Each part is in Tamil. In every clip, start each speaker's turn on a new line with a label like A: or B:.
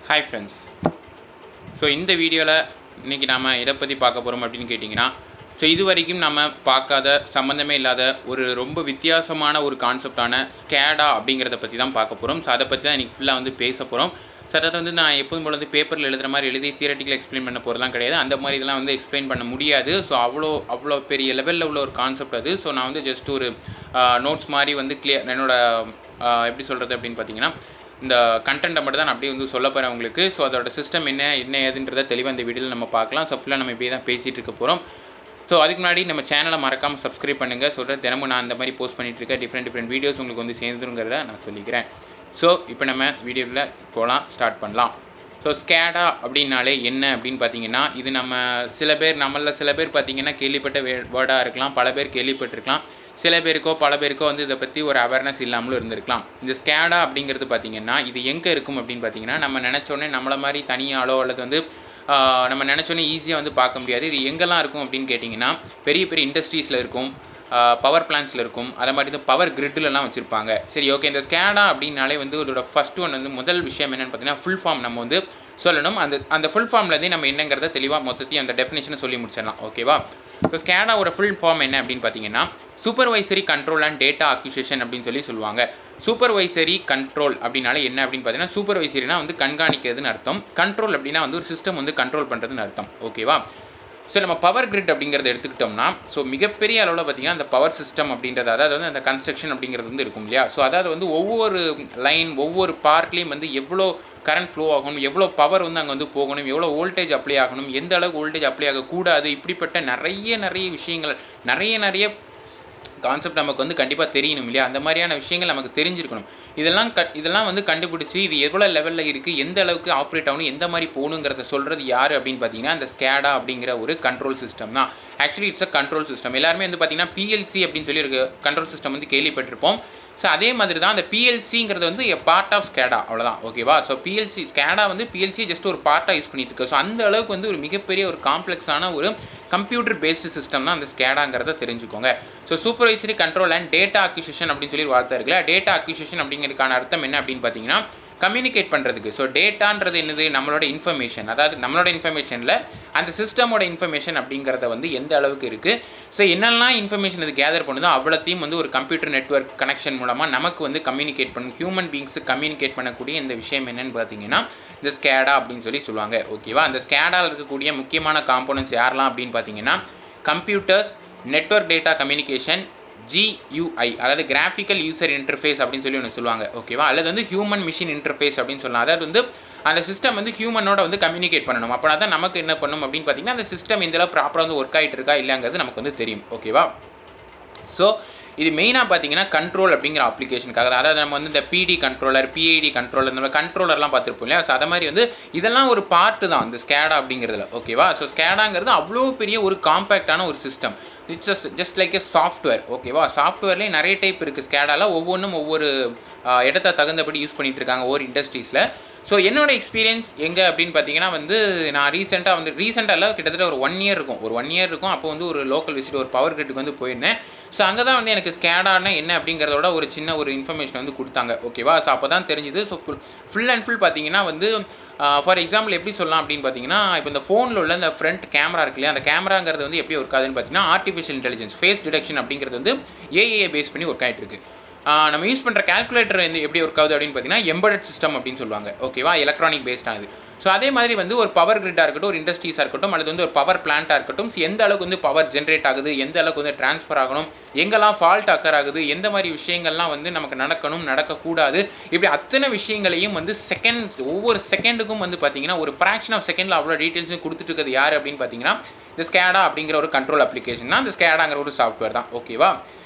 A: Hi friends. So இந்த வீடியோல இன்னைக்கு நாம எதை பத்தி பார்க்க போறோம் அப்படினு கேட்டிங்கனா இதுவரைக்கும் நாம பார்க்காத சம்பந்தமே இல்லாத ஒரு ரொம்ப வித்தியாசமான ஒரு கான்செப்டான SCADA அப்படிங்கறத பத்தி தான் பார்க்க போறோம். சோ அத பத்தி தான் இன்னைக்கு ஃபுல்லா பேச போறோம். சோ அத நான் எப்பவும் போல பேப்பர்ல எழுதுற மாதிரி எழுதி தியரிட்டிக்கலா எக்ஸ்பிளைன் பண்ண போறதலாம் கிடையாது. அந்த மாதிரி இதெல்லாம் எக்ஸ்பிளைன் பண்ண முடியாது. சோ அவ்ளோ பெரிய லெவல்ல உள்ள ஒரு கான்செப்ட் அது. சோ நான் ஜஸ்ட் ஒரு நோட்ஸ் மாதிரி கிளியர் என்னோட எப்படி சொல்றது அப்படினு பாத்தீங்கன்னா இந்த கண்டென்ட் மட்டும் தான் அப்படியே சொல்ல போறேன் உங்களுக்கு. சோ அதோட சிஸ்டம் என்ன ஏதுன்றதை தெளிவா இந்த வீடியோல நம்ம பார்க்கலாம். சோ ஃபுல்லா நம்ம இப்படியே தான் பேசிட்டு இருக்க போறோம். சோ அதுக்கு முன்னாடி நம்ம சேனலை மறக்காம Subscribe பண்ணுங்க. தினமும் நான் இந்த மாதிரி போஸ்ட் பண்ணிட்டு இருக்க டிஃபரண்ட் வீடியோஸ் உங்களுக்கு சேர்ந்துருங்கறத நான் சொல்லிக்கிறேன். சோ இப்போ நம்ம வீடியோக்குள்ள போலாம், ஸ்டார்ட் பண்ணலாம். சோ SCADA அப்படினாலே என்ன அப்படினு பாத்தீங்கன்னா இது சில பேர் பாத்தீங்கன்னா கேள்விப்பட்ட வேர்டா இருக்கலாம், பல பேர் கேள்விப்பட்டிருக்கலாம். சில பேருக்கோ பல பேருக்கோ இத பத்தி ஒரு அவேர்னஸ் இல்லாமலும் இருந்திருக்கலாம். இந்த SCADA அப்படிங்கிறது பாத்தீங்கன்னா இது எங்க இருக்கும் அப்படினு பாத்தீங்கன்னா நம்ம நினைச்சோனே நம்மள மாதிரி தனியாளோ அல்லது நம்ம நினைச்சோனே ஈஸியா பார்க்க முடியாது. இது எங்கெல்லாம் இருக்கும் அப்படினு கேட்டிங்கன்னா பெரிய இண்டஸ்ட்ரீஸ்ல இருக்கும், பவர் பிளான்ட்ஸ்ல இருக்கும், அத மாதிரி பவர் கிரிட்லலாம் வச்சிருப்பாங்க. சரி, ஓகே. இந்த SCADA அப்படினாலே அதோட ஃபர்ஸ்ட் ஒன் முதல் விஷயம் என்னன்னு பாத்தீங்கன்னா ஃபுல் ஃபார்ம் நம்ம சொல்லணும். அந்த ஃபுல் ஃபார்ம்ல இருந்து நம்ம என்னங்கறத தெளிவா மொத்தத்தையும் அந்த டெஃபினிஷனை சொல்லி முடிச்சிடலாம். ஓகேவா? So SCADA ஓட ஃபுல் ஃபார்ம் என்ன அப்படினு பாத்தீங்கன்னா supervisory control and data acquisition அப்படினு சொல்லுவாங்க. சூப்பர்வைசரி கண்ட்ரோல் அப்படினால என்ன அப்படினு பாத்தீங்கன்னா சூப்பர்வைசரினா கண்காணிக்கிறதுன்னு அர்த்தம். கண்ட்ரோல் அப்படினா ஒரு சிஸ்டம் கண்ட்ரோல் பண்றதுன்னு அர்த்தம். ஓகேவா? சோ நம்ம பவர் கிரிட் அப்படிங்கறத எடுத்துக்கிட்டோம்னா சோ மிகப்பெரிய அளவுல பாத்தீங்கன்னா அந்த பவர் சிஸ்டம் அப்படின்றது அதாவது அந்த கன்ஸ்ட்ரக்ஷன் அப்படிங்கிறது இருக்கும் இல்லையா? சோ அதாவது ஒவ்வொரு லைன் ஒவ்வொரு பார்ட்லயும் எவ்வளவு கரண்ட் ஃப்ளோ ஆகணும், எவ்வளவு பவர் அங்க போகணும், எவ்வளவு வோல்டேஜ் அப்ளை ஆகணும், எந்த அளவுக்கு வோல்டேஜ் அப்ளை ஆக கூடாது, இப்படிப்பட்ட நிறைய விஷயங்கள் நிறைய கான்செப்ட் நமக்கு கண்டிப்பா தெரியணும் இல்லையா? அந்த மாதிரியான விஷயங்கள் நமக்கு தெரிஞ்சிருக்கணும். இதெல்லாம் கண்டுபிடிச்சு இது எவ்வளவு லெவல்ல இருக்கு, எந்த அளவுக்கு ஆபரேட் ஆகணும், எந்த மாதிரி போகணும்ங்கறத சொல்றது யாரு அப்படினு பாத்தீங்கன்னா அந்த SCADA அப்படிங்கற ஒரு கண்ட்ரோல் சிஸ்டம் தான். Actually it's a control system. எல்லாரும் பாத்தீங்கன்னா PLC அப்படினு சொல்லி ஒரு கண்ட்ரோல் சிஸ்டம் கேள்விப்பட்டிருப்போம். சோ அதே மாதிரி தான் அந்த PLCங்கிறது a part of SCADA அவ்வளவுதான். ஓகேவா? சோ SCADA PLC ஜஸ்ட் ஒரு பார்ட்டா யூஸ் பண்ணிட்டு இருக்கு. சோ அந்த அளவுக்கு ஒரு மிகப்பெரிய ஒரு காம்ப்ளெக்ஸான ஒரு கம்ப்யூட்டர் பேஸ்டு சிஸ்டம் தான் அந்த SCADAங்கிறத தெரிஞ்சுக்கோங்க. So supervisory control and data acquisition அப்படினு சொல்லி வார்த்தை இருக்குல. டேட்டா அக்விசிஷன் அப்படிங்கிறதுக்கான அர்த்தம் என்ன அப்படினு பாத்தீங்கன்னா கம்யூனிகேட் பண்றதுக்கு. சோ டேட்டான்றது என்னது? நம்மளோட இன்ஃபர்மேஷன். அதாவது நம்மளோட இன்ஃபர்மேஷன்ல அந்த சிஸ்டமோட இன்ஃபர்மேஷன் அப்படிங்கறத எந்த அளவுக்கு இருக்கு, சோ என்னெல்லாம் இன்ஃபர்மேஷன் இது கேதர் பண்ணுதோ அவ்வளத்தையும் ஒரு கம்ப்யூட்டர் நெட்வொர்க் கனெக்ஷன் மூலமா நமக்கு கம்யூனிகேட் பண்ணும். ஹியூமன் பீயிங்ஸ் கம்யூனிகேட் பண்ணக்கூடிய இந்த விஷயம் என்னன்னு பாத்தீங்கன்னா இந்த SCADA அப்படினு சொல்லுவாங்க. ஓகேவா? அந்த SCADAல இருக்கக்கூடிய முக்கியமான காம்போனன்ட்ஸ் யாரெல்லாம் அப்படினு பாத்தீங்கன்னா computers, network data communication, GUI அதாவது கிராஃபிக்கல் யூசர் இன்டர்ஃபேஸ் அப்படினு சொல்லி சொல்லுவாங்க. ஓகேவா? அல்லது ஹியூமன் மிஷின் இன்டர்ஃபேஸ் அப்படினு சொல்லலாம். அதாவது அந்த சிஸ்டம் ஹியூமனோட கம்யூனிகேட் பண்ணணும். அப்பனா தான் நமக்கு என்ன பண்ணும் அப்படினு பாத்தீங்கன்னா அந்த சிஸ்டம் இந்த அளவு ப்ராப்பரா வொர்க் ஆயிட்டு இருக்கா இல்லங்கிறது நமக்கு தெரியும். ஓகேவா? சோ இது மெயினா பாத்தீங்கன்னா கண்ட்ரோல் அப்படிங்கிற அப்ளிகேஷனுக்காக. அதாவது நம்ம இந்த PD கண்ட்ரோலர், PID கண்ட்ரோலர், இந்த கண்ட்ரோலர்லாம் பார்த்திருப்போம் இல்லையா? சோ அத மாதிரி இதெல்லாம் ஒரு பார்ட் தான் இந்த SCADA அப்படிங்கிறதுல. ஓகேவா? சோ SCADAங்கிறது அவ்வளோ பெரிய ஒரு காம்பாக்டான ஒரு system. It's just like a software. ஓகேவா? சாஃப்ட்வேர்லயே நிறைய டைப் இருக்கு. SCADAல ஒவ்வொன்றும் ஒவ்வொரு இடத்தை தகுந்தபடி யூஸ் பண்ணிட்டு இருக்காங்க ஒவ்வொரு இண்டஸ்ட்ரீஸ்ல. சோ என்னோட எக்ஸ்பீரியன்ஸ் எங்க அப்படினு பாத்தீங்கன்னா நான் ரீசெண்டா இல்ல கிட்டத்தட்ட ஒரு 1 இயர் இருக்கும். அப்போ ஒரு லோக்கல் விசிட் ஒரு பவர் கிரிட்க்கு போயிருந்தேன். சோ அங்க தான் எனக்கு SCADAனா என்ன அப்படிங்கறதோட ஒரு சின்ன ஒரு இன்ஃபர்மேஷன் கொடுத்தாங்க. ஓகேவா? சோ அப்பதான் தெரிஞ்சது. சோ ஃபுல் அண்ட் ஃபுல் பாத்தீங்கன்னா ஃபார் எக்ஸாம்பிள் எப்படி சொல்லலாம் அப்படினு பாத்தீங்கன்னா இப்போ இந்த ஃபோன்ல உள்ள இந்த ஃப்ரண்ட் கேமரா இருக்கு இல்லையா? அந்த கேமராங்கிறது எப்படி ஒர்க் ஆகுதுன்னு பாத்தீங்கன்னா ஆர்டிஃபிஷியல் இன்டெலிஜென்ஸ் ஃபேஸ் டிடெக்ஷன் அப்படிங்கிறது AI பேஸ் பண்ணி ஒர்க் ஆயிட்டு இருக்கு. நம்ம யூஸ் பண்ற கால்குலேட்டர் எப்படி ஒர்க் ஆகுது அப்படினு பாத்தீங்கன்னா எம்பெடட் சிஸ்டம் அப்படினு சொல்லுவாங்க. ஓகேவா? எலக்ட்ரானிக் பேஸ்ட் ஆகுது. சோ அதே மாதிரி ஒரு பவர் கிரிட்டா இருக்கட்டும், ஒரு இண்டஸ்ட்ரீஸா இருக்கட்டும், அல்லது ஒரு பவர் பிளான்ட்டா இருக்கட்டும், எந்த அளவுக்கு பவர் ஜெனரேட் ஆகுது, எந்த அளவுக்கு ட்ரான்ஸ்ஃபர் ஆகணும், எங்கெல்லாம் ஃபால்ட் அக்கர் ஆகுது, எந்த மாதிரி விஷயங்கள்லாம் நமக்கு நடக்கணும், நடக்கக்கூடாது, இப்படி அத்தனை விஷயங்களையும் ஒவ்வொரு செகண்டுக்கும் பாத்தீங்கன்னா ஒரு ஃபிராக்ஷன் ஆஃப் செகண்ட்ல அவ்வளோ டீடைல்ஸும் கொடுத்துட்டு இருக்கிறது யாரு அப்படின்னு பாத்தீங்கன்னா இந்த SCADA அப்படிங்கிற ஒரு கண்ட்ரோல் அப்ளிகேஷன் தான். இந்த SCADAங்கிற ஒரு சாஃப்ட்வேர் தான். ஓகேவா?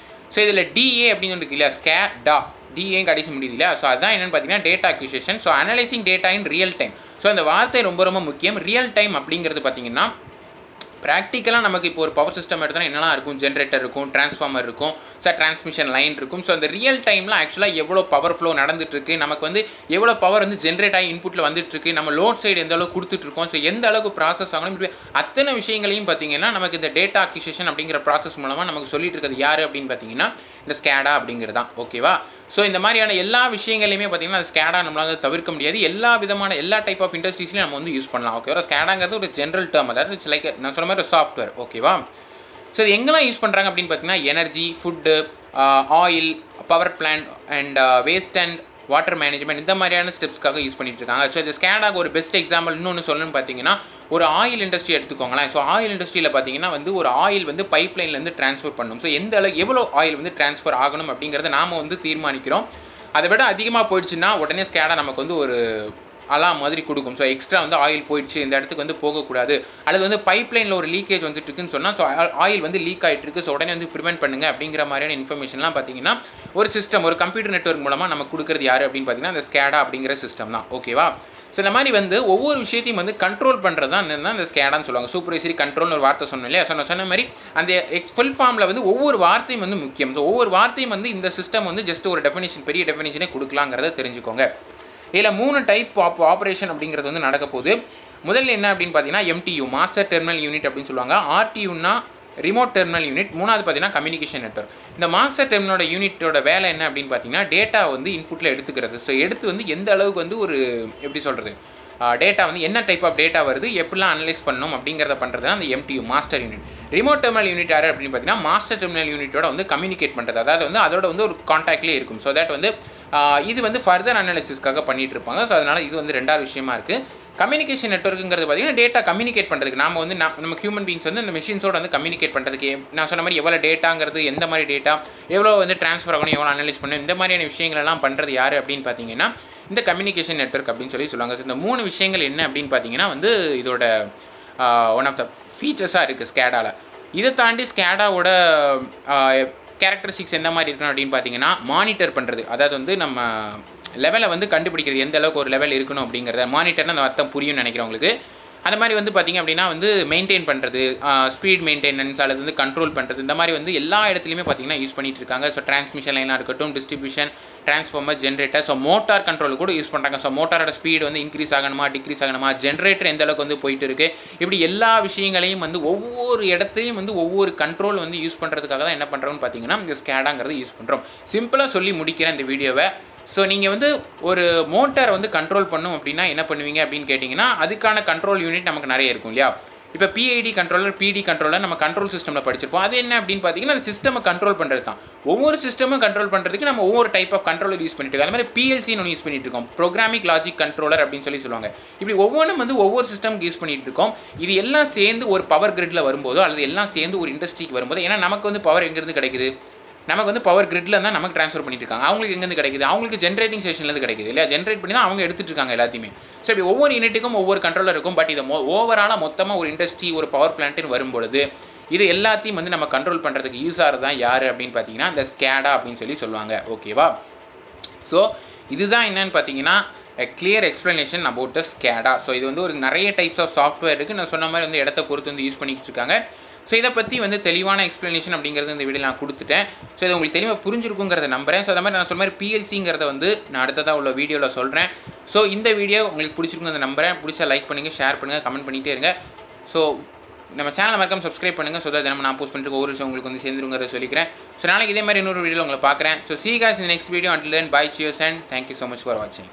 A: சோ இதுல DA அப்படின்னு இருக்கு இல்லையா? SCADA DA கடைசி முடியுது இல்லையா? சோ அதான் என்னன்னு பாத்தீங்கன்னா data acquisition. So analysing data இன் ரியல் டைம். சோ அந்த வார்த்தை ரொம்ப முக்கியம். ரியல் டைம் அப்படிங்கிறது பாத்தீங்கன்னா பிராக்டிகலா நமக்கு இப்போ ஒரு பவர் சிஸ்டம் எடுத்தா என்னலாம் இருக்கும்? ஜெனரேட்டர் இருக்கும், டிரான்ஸ்ஃபார்மர் இருக்கும், டிரான்ஸ்மிஷன் லைன் இருக்கும். சோ அந்த ரியல் டைம்ல ஆக்சுவலா எவ்வளவு பவர் ஃப்ளோ நடந்துட்டு இருக்கு, நமக்கு எவ்வளவு பவர் ஜெனரேட் ஆகி இன்புட்ல வந்துட்டு இருக்கு, நம்ம லோட் சைடு எந்த அளவுக்கு கொடுத்துட்டு இருக்கோம், சோ எந்த அளவுக்கு ப்ராசஸ் ஆகணும், இப்படி அத்தனை விஷயங்களையும் பாத்தீங்கன்னா நமக்கு இந்த டேட்டா அக்விசிஷன் அப்படிங்கிற ப்ராசஸ் மூலமா நமக்கு சொல்லிட்டு இருக்கிறது யாரு அப்படின்னு பாத்தீங்கன்னா இந்த SCADA அப்படிங்கிறது தான். ஓகேவா? ஸோ இந்த மாதிரியான எல்லா விஷயங்களையுமே பார்த்திங்கன்னா ஸ்கேடா நம்மளால் தவிர்க்க முடியாது. எல்லா டைப் ஆஃப் இண்டஸ்ட்ரீஸ்லையும் நம்ம வந்து யூஸ் பண்ணலாம். ஓகேவா? ஸ்கேடாங்கிறது ஒரு ஜென்ரல் டேர்ம், அதாவது இட்ஸ் லைக் நான் சொன்ன மாதிரி ஒரு சாஃப்ட்வேர். ஓகேவா? ஸோ இது எங்கெல்லாம் யூஸ் பண்ணுறாங்க அப்படின்னு பார்த்தீங்கன்னா energy, food, oil, power plant and waste and water management இந்த மாதிரியான ஸ்டெப்ஸ்க்காக யூஸ் பண்ணிட்டு இருக்காங்க. ஸோ இந்த ஸ்கேடாக ஒரு பெஸ்ட் எக்ஸாம்பிள் இன்னொன்று சொல்லணும்னு பார்த்தீங்கன்னா ஒரு ஆயில் இண்டஸ்ட்ரி எடுத்துக்கோங்களேன். ஸோ ஆயில் இண்டஸ்ட்ரியில் பார்த்தீங்கன்னா வந்து ஒரு ஆயில் வந்து பைப் லைன்லேருந்து ட்ரான்ஸ்ஃபர் பண்ணணும். ஸோ எந்த அளவு எவ்வளோ ஆயில் வந்து ட்ரான்ஸ்ஃபர் ஆகணும் அப்படிங்கிறத நாம் வந்து தீர்மானிக்கிறோம். அதை விட அதிகமாக போயிடுச்சுன்னா உடனே ஸ்கேடா நமக்கு வந்து ஒரு அலாம் மாதிரி கொடுக்கும். ஸோ எக்ஸ்ட்ரா வந்து ஆயில் போயிடுச்சு, இந்த இடத்துக்கு வந்து போகக்கூடாது, அல்லது வந்து பைப் லைனில் ஒரு லீக்கேஜ் வந்துட்டு இருக்குன்னு சொன்னால் ஸோ ஆயில் வந்து லீக் ஆகிட்டு இருக்குது, ஸோ உடனே வந்து ப்ரிவென்ட் பண்ணுங்க அப்படிங்கிற மாதிரியான இன்ஃபர்மேஷன்லாம் பார்த்தீங்கன்னா ஒரு சிஸ்டம், ஒரு கம்ப்யூட்டர் நெட்வொர்க் மூலமாக நமக்கு கொடுக்குறது யார் அப்படின்னு பார்த்தீங்கன்னா அந்த ஸ்கேடா அப்படிங்கிற சிஸ்டம் தான். ஓகேவா? ஸோ இந்த மாதிரி வந்து ஒவ்வொரு விஷயத்தையும் வந்து கண்ட்ரோல் பண்ணுறது தான் என்னென்னா இந்த ஸ்கேடான்னு சொல்லுவாங்க. சூப்பர்வைசரி கண்ட்ரோல்னு ஒரு வார்த்தை சொன்னோம் இல்லையா? சொன்ன மாதிரி அந்த ஃபுல் ஃபார்மில் வந்து ஒவ்வொரு வார்த்தையும் வந்து முக்கியம். ஸோ ஒவ்வொரு வார்த்தையும் வந்து இந்த சிஸ்டம் வந்து ஜஸ்ட் ஒரு டெஃபினேஷன், பெரிய டெஃபினேஷனே கொடுக்கலாங்கிறத தெரிஞ்சுக்கோங்க. இதில் 3 டைப் ஆஃப் ஆப்ரேஷன் அப்படிங்கிறது வந்து நடக்க போகுது. முதல்ல என்ன அப்படின்னு பார்த்தீங்கன்னா MTU, மாஸ்டர் டெர்மினல் யூனிட் அப்படின்னு சொல்லுவாங்க. RTUன்னா ரிமோட் டெர்மினல் யூனிட். மூணாவது பார்த்தீங்கன்னா கம்யூனிகேஷன் நெட்வொர்க். இந்த மாஸ்டர் டெர்மினலோட யூனிட்டோட வேலை என்ன அப்படின்னு பார்த்தீங்கன்னா டேட்டா வந்து இன்புட்டில் எடுத்துக்கிறது. ஸோ எடுத்து வந்து எந்த அளவுக்கு வந்து ஒரு எப்படி சொல்கிறது டேட்டா வந்து என்ன டைப் ஆஃப் டேட்டா வருது, எப்படிலாம் அனலைஸ் பண்ணணும் அப்படிங்கிறத பண்ணுறது தான் அந்த MTU master unit. Remote terminal unit யார் அப்படின்னு பார்த்தீங்கன்னா மாஸ்டர் டெர்மினல் யூனிட்டோட வந்து கம்யூனிகேட் பண்ணுறது, அதாவது வந்து அதோட வந்து ஒரு கான்டாக்ட்லேயே இருக்கும். ஸோ தட் வந்து இது வந்து ஃபர்தர் அனாலிசிஸ்க்காக பண்ணிகிட்டு இருப்பாங்க. ஸோ அதனால் இது வந்து ரெண்டாவது விஷயமா இருக்குது. கம்யூனிகேஷன் நெட்வொர்க்குங்கிறது பார்த்தீங்கன்னா டேட்டா கம்யூனிகேட் பண்ணுறதுக்கு நாம் வந்து நம்ம ஹியூமன் பீங்ஸ் வந்து இந்த மிஷின்ஸோட வந்து கம்யூனிகேட் பண்ணுறதுக்கு நான் சொன்ன மாதிரி எவ்வளோ டேட்டாங்கிறது, எந்த மாதிரி டேட்டா எவ்வளோ வந்து ட்ரான்ஸ்ஃபர் ஆகணும், எவ்வளோ அனலைஸ் பண்ணணும், இந்த மாதிரியான விஷயங்களெல்லாம் பண்ணுறது யார் அப்படின்னு பார்த்தீங்கன்னா இந்த கம்யூனிகேஷன் நெட்வொர்க் அப்படின்னு சொல்லுவாங்க. ஸோ இந்த 3 விஷயங்கள் என்ன அப்படின்னு பார்த்தீங்கன்னா வந்து இதோட ஒன் ஆஃப் த ஃபீச்சர்ஸாக இருக்குது ஸ்கேடாவில். இதை தாண்டி ஸ்கேடாவோட கேரக்டரிஸ்டிக்ஸ் எந்த மாதிரி இருக்கணும் அப்படின்னு பார்த்தீங்கன்னா மானிட்டர் பண்ணுறது, அதாவது வந்து நம்ம லெவலை வந்து கண்டுபிடிக்கிறது, எந்த அளவுக்கு ஒரு லெவல் இருக்கணும் அப்படிங்கிறத. மானிட்டர்னு அந்த அர்த்தம் புரியும்னு நினைக்கிறவங்களுக்கு. அந்த மாதிரி வந்து பார்த்திங்க அப்படின்னா வந்து மெயின்டைன் பண்ணுறது, ஸ்பீட் மெயின்டெனன்ஸ் அல்லது வந்து கண்ட்ரோல் பண்ணுறது, இந்த மாதிரி வந்து எல்லா இடத்துலையுமே பார்த்திங்கன்னா யூஸ் பண்ணிகிட்டு இருக்காங்க. ஸோ டிரான்ஸ்மிஷன் லைனாக இருக்கட்டும், distribution, transformer, generator, so motor control கூட யூஸ் பண்ணுறாங்க. ஸோ மோட்டாரோட ஸ்பீடு வந்து இன்க்ரீஸ் ஆகணுமா, டிக்ரீஸ் ஆகணுமா, ஜென்ரேட்டர் எந்த அளவுக்கு வந்து போயிட்டு இருக்குது, இப்படி எல்லா விஷயங்களையும் வந்து ஒவ்வொரு இடத்துலையும் வந்து ஒவ்வொரு கண்ட்ரோல் வந்து யூஸ் பண்ணுறதுக்காக தான் என்ன பண்ணுறோம்னு பார்த்தீங்கன்னா இந்த ஸ்கேடாங்கிறது யூஸ் பண்ணுறோம். சிம்பிளாக சொல்லி முடிக்கிறேன் இந்த வீடியோவை. ஸோ நீங்கள் வந்து ஒரு மோட்டாரை வந்து கண்ட்ரோல் பண்ணும் அப்படின்னா என்ன பண்ணுவீங்க அப்படின்னு கேட்டிங்கன்னா அதுக்கான கண்ட்ரோல் யூனிட் நமக்கு நிறைய இருக்கும் இல்லையா? இப்போ PID கண்ட்ரோலர், PD கண்ட்ரோலர் நம்ம கண்ட்ரோல் சிஸ்டமில் படிச்சிருப்போம். அது என்ன அப்படின்னு பார்த்தீங்கன்னா அந்த சிஸ்டமை கண்ட்ரோல் பண்ணுறது தான். ஒவ்வொரு சிஸ்டமும் கண்ட்ரோல் பண்ணுறதுக்கு நம்ம ஒவ்வொரு டைப் ஆஃப் கண்ட்ரோலர் யூஸ் பண்ணிட்டு இருக்கோம். அது மாதிரி PLCன்னு ஒன்று யூஸ் பண்ணிட்டு இருக்கோம், ப்ரோக்ராமிக் லாஜிக் கண்ட்ரோலர் அப்படின்னு சொல்லுவாங்க. இப்படி ஒவ்வொன்றும் வந்து ஒவ்வொரு சிஸ்டமுக்கு யூஸ் பண்ணிட்டு இருக்கோம். இது எல்லாம் சேர்ந்து ஒரு பவர் கிரிட்டில் வரும்போதோ அல்லது எல்லாம் சேர்ந்து ஒரு இண்டஸ்ட்ரிக்கு வரும்போது, ஏன்னா நமக்கு வந்து பவர் எங்கேருந்து கிடைக்குது, நமக்கு வந்து பவர் கிரிட்ல தான் நமக்கு ட்ரான்ஸ்ஃபர் பண்ணிட்டு இருக்காங்க. அவங்களுக்கு எங்கேருந்து கிடைக்குது, அவங்களுக்கு ஜென்ரேட்டிங் ஸ்டேஷன்லேருந்து கிடைக்குது இல்லையா? ஜென்ரேட் பண்ணி தான் அவங்க எடுத்துகிட்டு இருக்காங்க எல்லாத்தையுமே. ஸோ இப்படி ஒவ்வொரு யூனிட்டுக்கும் ஒவ்வொரு கண்ட்ரோலர் இருக்கும். பட் இதை ஓவராலாக மொத்தமாக ஒரு இண்டஸ்ட்ரி, ஒரு பவர் பிளான்ட்டுன்னு வரும்பொழுது இது எல்லாத்தையும் வந்து நம்ம கண்ட்ரோல் பண்ணுறதுக்கு யூஸ் ஆகிறது தான் யார் அப்படின்னு பார்த்தீங்கன்னா இந்த ஸ்கேடா அப்படின்னு சொல்லுவாங்க. ஓகேவா? ஸோ இதுதான் என்னன்னு பார்த்தீங்கன்னா clear explanation about the SCADA. So இது வந்து ஒரு நிறைய டைப்ஸ் ஆஃப் சாஃப்ட்வேர் இருக்குது. நான் சொன்ன மாதிரி வந்து இடத்த பொறுத்து வந்து யூஸ் பண்ணிக்கிட்டு இருக்காங்க. ஸோ இதை பற்றி வந்து தெளிவான எக்ஸ்ப்ளனேஷன் அப்படிங்கிறது இந்த வீடியோ நான் கொடுத்துட்டேன். ஸோ இது உங்களுக்கு தெளிவாக புரிஞ்சிருக்குங்கிறத நம்புறேன். ஸோ அதை மாதிரி நான் சொன்ன மாதிரி PLCங்கிறத வந்து நான் அடுத்ததாக உள்ள வீடியோவில் சொல்கிறேன். ஸோ இந்த வீடியோ உங்களுக்கு பிடிச்சிருக்குங்கிறத நம்புறேன். பிடிச்சா லைக் பண்ணுங்கள், ஷேர் பண்ணுங்கள், கமெண்ட் பண்ணிகிட்டே இருங்க. ஸோ நம்ம சேனலை மறக்காம சப்ஸ்கிரைப் பண்ணுங்கள். ஸோ தினமும் நான் போஸ்ட் பண்ணிட்டு ஒவ்வொரு விஷயம் உங்களுக்கு வந்து சேர்ந்துருங்கிறத சொல்லிக்கிறேன். ஸோ நாளைக்கு இதே மாதிரி இன்னொரு வீடியோவில் உங்களை பார்க்குறேன். So see you guys in the next video. Until then, bye, cheers and thank you so much for watching.